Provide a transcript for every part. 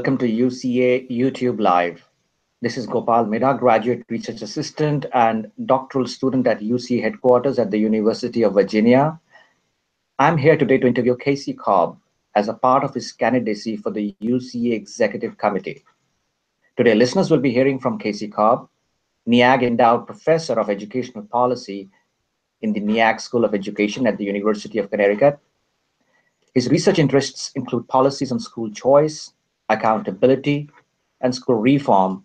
welcome to UCA YouTube Live. This is Gopal Mehta, graduate research assistant and doctoral student at UCA headquarters at the University of Virginia. I'm here today to interview Casey Cobb as a part of his candidacy for the UCA Executive Committee. Today, listeners will be hearing from Casey Cobb, NEAG Endowed Professor of Educational Policy in the NEAG School of Education at the University of Connecticut. His research interests include policies on school choice, accountability, and school reform,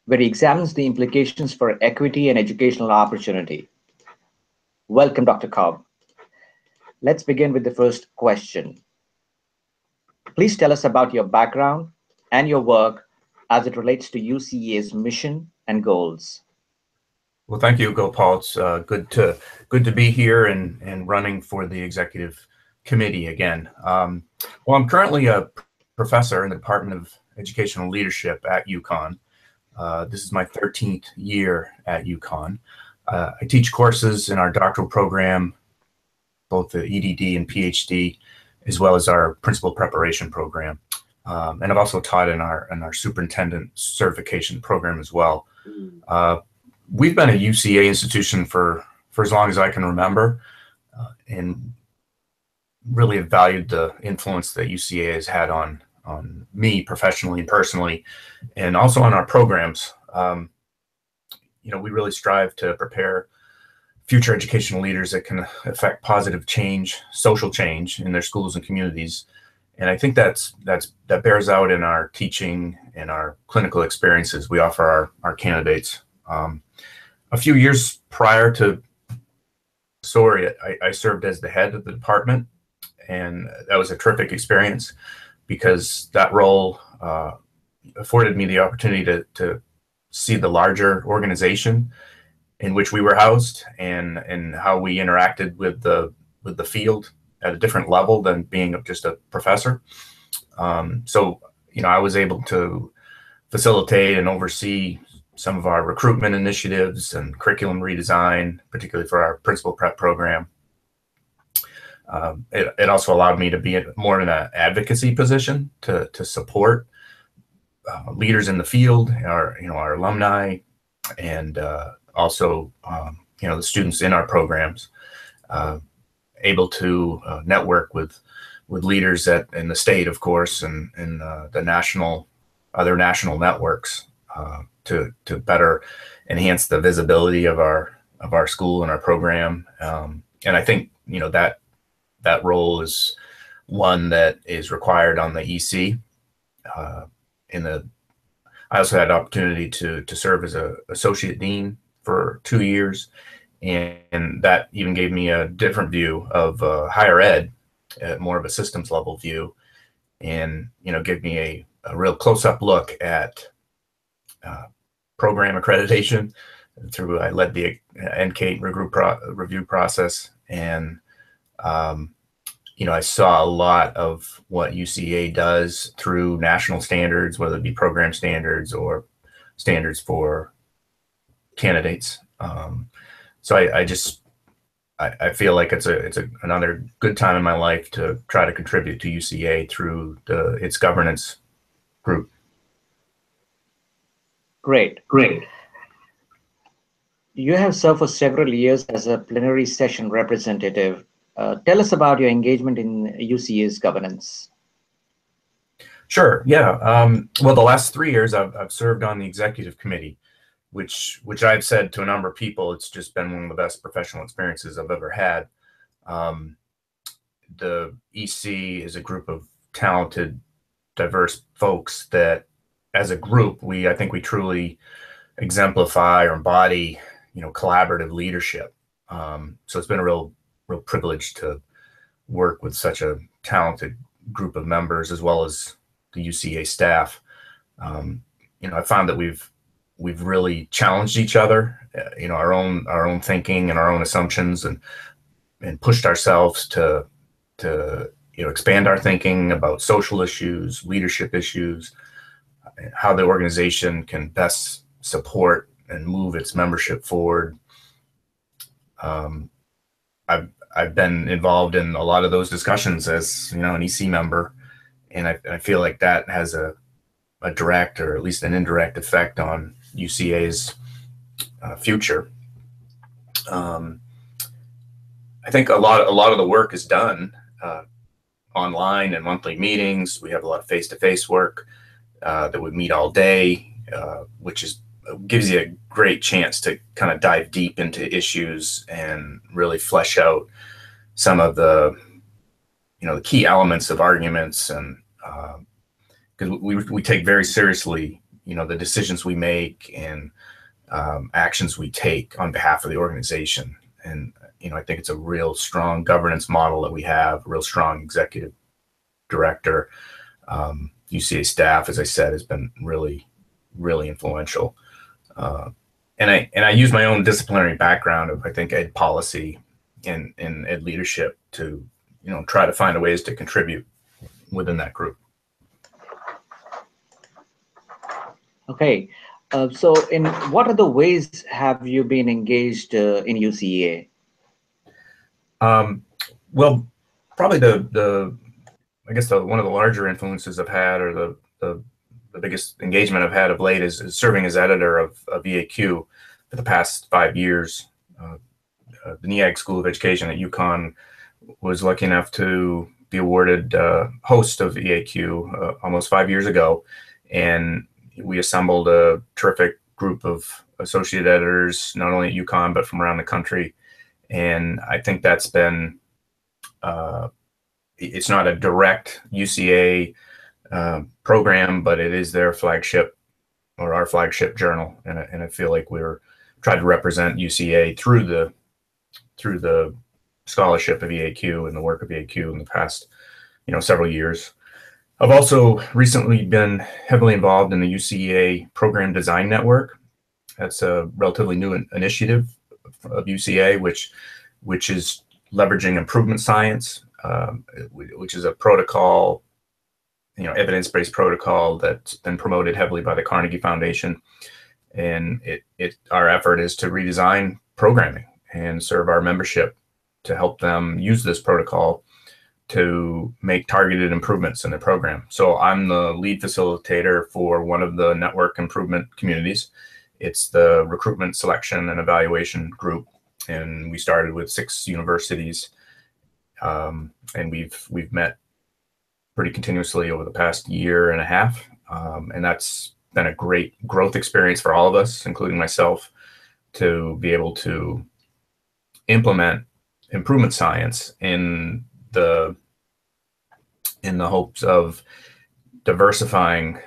where he examines the implications for equity and educational opportunity. Welcome, Dr. Cobb. Let's begin with the first question. Please tell us about your background and your work as it relates to UCEA's mission and goals. Well, thank you, Gopal. It's good to be here and running for the executive committee again. Well, I'm currently a professor in the Department of Educational Leadership at UConn. This is my 13th year at UConn. I teach courses in our doctoral program, both the EDD and PhD, as well as our principal preparation program. And I've also taught in our superintendent certification program as well. We've been a UCA institution for as long as I can remember, and really have valued the influence that UCA has had on me professionally and personally, and also on our programs. We really strive to prepare future educational leaders that can affect positive change, social change in their schools and communities. And I think that bears out in our teaching and our clinical experiences we offer our candidates. A few years prior to SORI, I served as the head of the department, and that was a terrific experience because that role afforded me the opportunity to see the larger organization in which we were housed and how we interacted with the field at a different level than being just a professor. So I was able to facilitate and oversee some of our recruitment initiatives and curriculum redesign, particularly for our principal prep program. It also allowed me to be more in an advocacy position to support leaders in the field, our alumni, and also the students in our programs, able to network with leaders in the state, of course, and the other national networks to better enhance the visibility of our school and our program. And I think that role is one that is required on the EC. I also had the opportunity to serve as an associate dean for 2 years, and that even gave me a different view of higher ed, more of a systems level view, and gave me a real close-up look at program accreditation. I led the NCATE review process, and I saw a lot of what UCA does through national standards, whether it be program standards or standards for candidates. So I feel like it's another good time in my life to try to contribute to UCA through its governance group. Great. You have served for several years as a plenary session representative. Tell us about your engagement in UCA's governance. Sure. Yeah. Well, the last 3 years I've served on the executive committee, which I've said to a number of people, it's just been one of the best professional experiences I've ever had. The EC is a group of talented, diverse folks that, as a group, I think we truly exemplify or embody, collaborative leadership. So it's been a real privilege to work with such a talented group of members, as well as the UCA staff. I found that we've really challenged each other, our own thinking and our own assumptions, and pushed ourselves to expand our thinking about social issues, leadership issues, how the organization can best support and move its membership forward. I've been involved in a lot of those discussions as an EC member, and I feel like that has a direct or at least an indirect effect on UCEA's future. I think a lot of the work is done online and monthly meetings. We have a lot of face-to-face work that we meet all day, which gives you a great chance to kind of dive deep into issues and really flesh out some of the the key elements of arguments, and because we take very seriously the decisions we make and actions we take on behalf of the organization. And I think it's a real strong governance model that we have, a real strong executive director. UCA staff, as I said, has been really, really influential. And I use my own disciplinary background of, I think, ed policy and ed leadership to try to find ways to contribute within that group. Okay, so in what other ways have you been engaged in UCEA? Well, probably I guess one of the larger influences I've had, or the biggest engagement I've had of late, is serving as editor of EAQ for the past 5 years. The NEAG School of Education at UConn was lucky enough to be awarded host of EAQ almost 5 years ago, and we assembled a terrific group of associate editors, not only at UConn but from around the country. And I think that's been it's not a direct UCA program, but it is their flagship, or our flagship journal, and I feel like we're trying to represent UCA through the scholarship of EAQ and the work of EAQ in the past several years. I've also recently been heavily involved in the UCEA Program Design Network. That's a relatively new initiative of UCA, which is leveraging improvement science, which is a protocol, evidence-based protocol that's been promoted heavily by the Carnegie Foundation. And our effort is to redesign programming and serve our membership to help them use this protocol to make targeted improvements in the program. So I'm the lead facilitator for one of the network improvement communities. It's the Recruitment Selection and Evaluation Group, and we started with 6 universities, and we've met pretty continuously over the past year and a half, and that's been a great growth experience for all of us, including myself, to be able to implement improvement science in the hopes of diversifying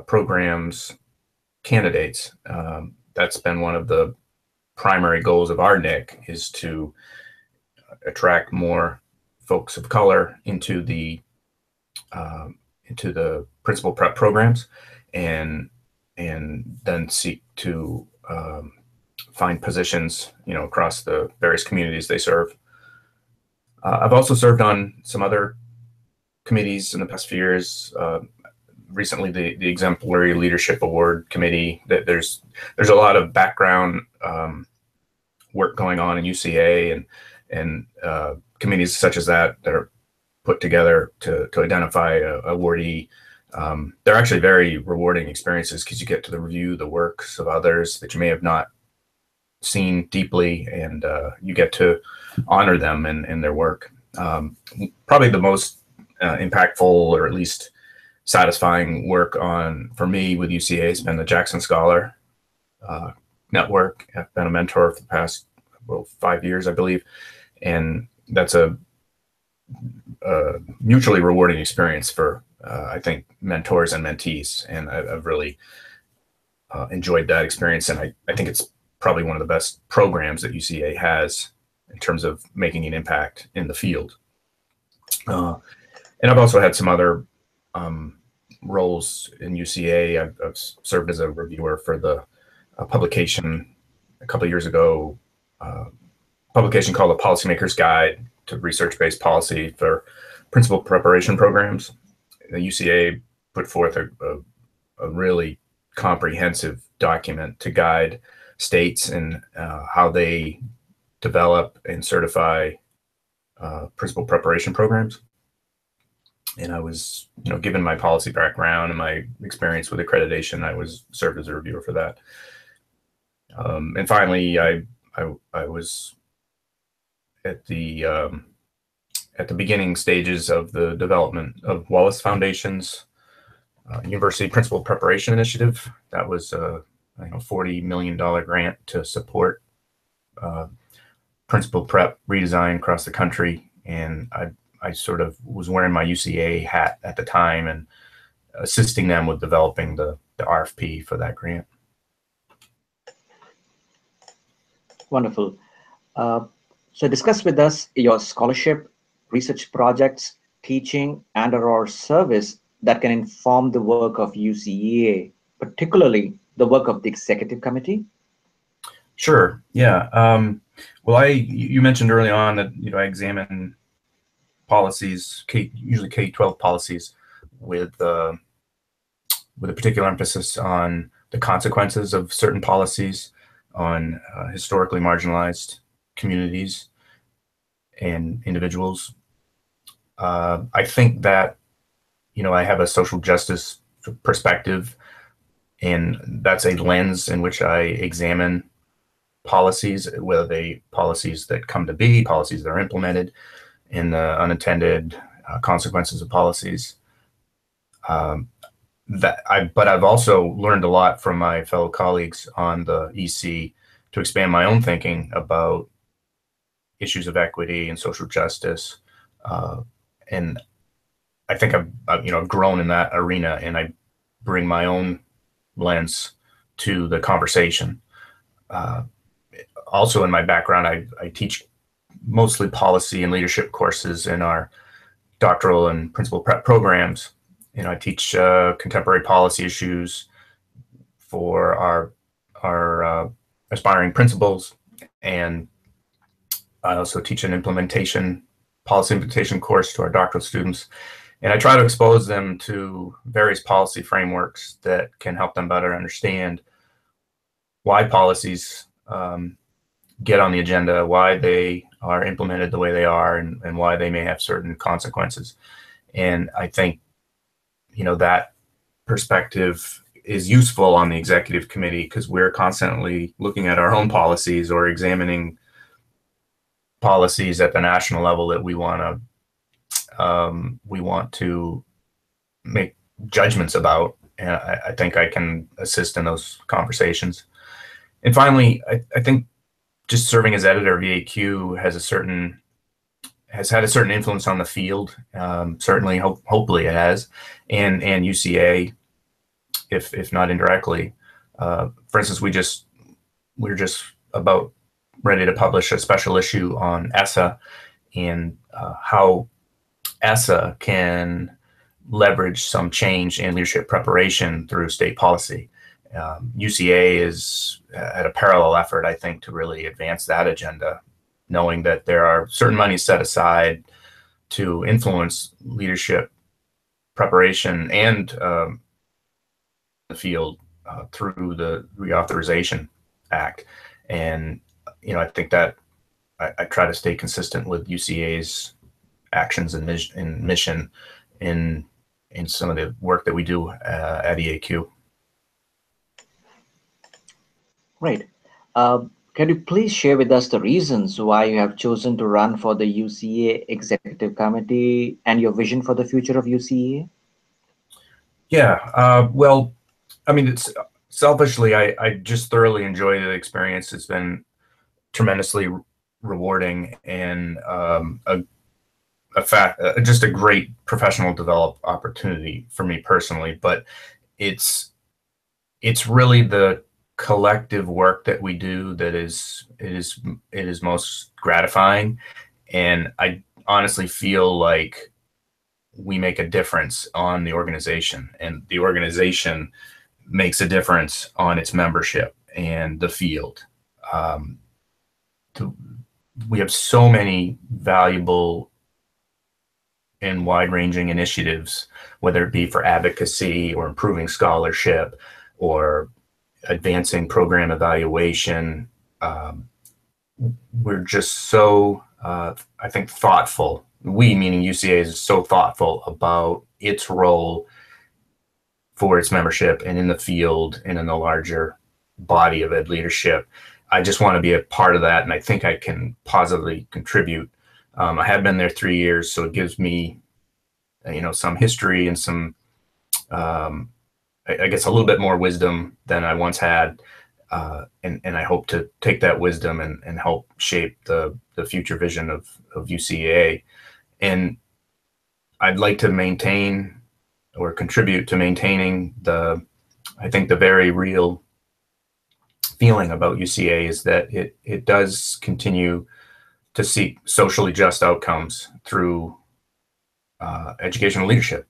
programs candidates. That's been one of the primary goals of our NIC, is to attract more folks of color into the principal prep programs, and then seek to find positions across the various communities they serve. I've also served on some other committees in the past few years. Recently, the Exemplary Leadership Award Committee. There's a lot of background work going on in UCA, and committees such as that are put together to identify a awardee. They're actually very rewarding experiences, because you get to review the works of others that you may have not seen deeply, and you get to honor them and their work. Probably the most impactful, or at least satisfying work for me with UCA has been the Jackson Scholar Network. I've been a mentor for the past 5 years, I believe, and that's a mutually rewarding experience for I think mentors and mentees, and I've really enjoyed that experience, and I think it's probably one of the best programs that UCA has in terms of making an impact in the field. And I've also had some other roles in UCA. I've served as a reviewer for the publication a couple of years ago, publication called The Policymaker's Guide to Research-Based Policy for Principal Preparation Programs. The UCA put forth a really comprehensive document to guide states in how they develop and certify principal preparation programs. And I was, given my policy background and my experience with accreditation, I was served as a reviewer for that. And finally, I was at the beginning stages of the development of Wallace Foundation's University Principal Preparation Initiative. That was a $40 million grant to support principal prep redesign across the country. And I sort of was wearing my UCEA hat at the time and assisting them with developing the RFP for that grant. Wonderful. So discuss with us your scholarship, research projects, teaching, and/or service that can inform the work of UCEA, particularly the work of the executive committee. Sure. Yeah. Well, you mentioned early on that I examine policies, usually K-12 policies, with a particular emphasis on the consequences of certain policies on historically marginalized communities and individuals. I think that I have a social justice perspective, and that's a lens in which I examine policies, whether they policies that come to be, policies that are implemented, and the unintended consequences of policies. But I've also learned a lot from my fellow colleagues on the EC to expand my own thinking about issues of equity and social justice. And I think I've grown in that arena, and I bring my own lens to the conversation. Also, in my background, I teach mostly policy and leadership courses in our doctoral and principal prep programs. I teach contemporary policy issues for our aspiring principals, and I also teach an policy implementation course to our doctoral students. And I try to expose them to various policy frameworks that can help them better understand why policies get on the agenda, why they are implemented the way they are, and why they may have certain consequences. And I think, that perspective is useful on the executive committee because we're constantly looking at our own policies or examining policies at the national level that we want to make judgments about. And I think I can assist in those conversations. And finally, I think just serving as editor of EAQ has had a certain influence on the field. Certainly, hopefully it has, and UCA, if not indirectly. For instance, we're just about ready to publish a special issue on ESSA and how ESSA can leverage some change in leadership preparation through state policy. UCA is at a parallel effort, I think, to really advance that agenda, knowing that there are certain monies set aside to influence leadership preparation and the field through the Reauthorization Act. And, I think that I try to stay consistent with UCA's actions and mission in some of the work that we do at EAQ. Great. Can you please share with us the reasons why you have chosen to run for the UCEA Executive Committee and your vision for the future of UCEA? Yeah, well, I mean, it's selfishly, I just thoroughly enjoy the experience. It's been tremendously rewarding and just a great professional develop opportunity for me personally. But it's really the collective work that we do that is most gratifying, and I honestly feel like we make a difference on the organization, and the organization makes a difference on its membership and the field. We have so many valuable and wide-ranging initiatives, whether it be for advocacy or improving scholarship or advancing program evaluation. We're just so, I think, thoughtful we, meaning UCA, is so thoughtful about its role for its membership and in the field and in the larger body of ed leadership. I just want to be a part of that, and I think I can positively contribute. I have been there 3 years, so it gives me, some history and some, I guess, a little bit more wisdom than I once had. And I hope to take that wisdom and help shape the future vision of UCEA. And I'd like to maintain or contribute to maintaining I think the very real feeling about UCEA is that it does continue to seek socially just outcomes through educational leadership.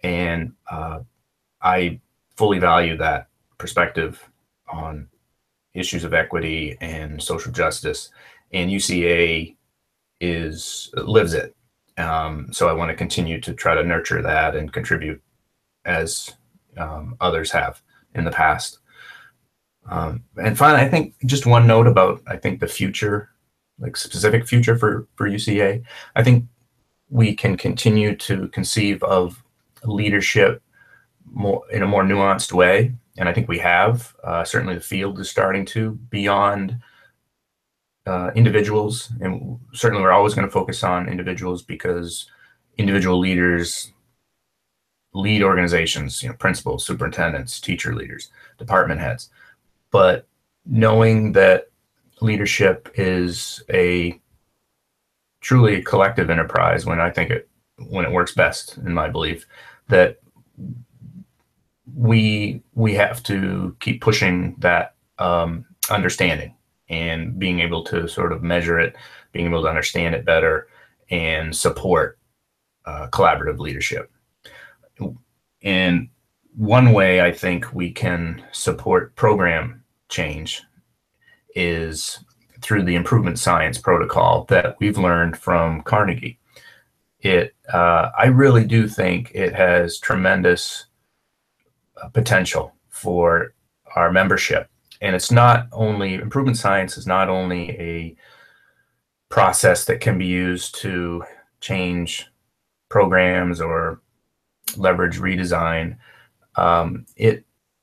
And I fully value that perspective on issues of equity and social justice, and UCA lives it. So I want to continue to try to nurture that and contribute as others have in the past. And finally, I think just one note about, I think, the future, like specific future for UCA. I think we can continue to conceive of leadership in a more nuanced way. And I think we have. Certainly the field is starting to, beyond individuals. And certainly we're always going to focus on individuals because individual leaders lead organizations, principals, superintendents, teacher leaders, department heads. But knowing that leadership is a truly collective enterprise, when it works best, in my belief, that we have to keep pushing that understanding and being able to sort of measure it, being able to understand it better, and support collaborative leadership. And one way I think we can support program change is through the improvement science protocol that we've learned from Carnegie. I really do think it has tremendous potential for our membership. And improvement science is not only a process that can be used to change programs or leverage redesign.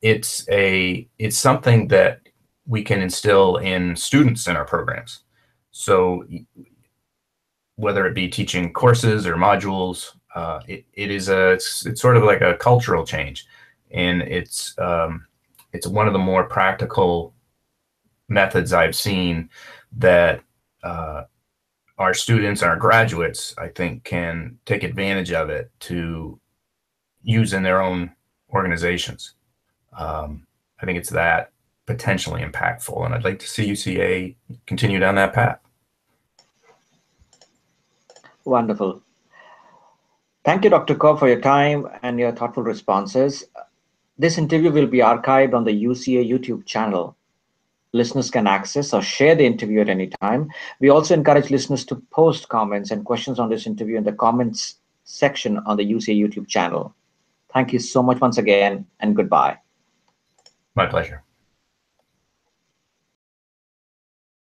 It's something that we can instill in students in our programs. So whether it be teaching courses or modules, it's sort of like a cultural change, and it's one of the more practical methods I've seen that our students and our graduates, I think, can take advantage of it to use in their own organizations. I think it's that potentially impactful, and I'd like to see UCA continue down that path. Wonderful. Thank you, Dr. Cobb, for your time and your thoughtful responses. This interview will be archived on the UCA YouTube channel. Listeners can access or share the interview at any time. We also encourage listeners to post comments and questions on this interview in the comments section on the UCA YouTube channel. Thank you so much once again, and goodbye. My pleasure.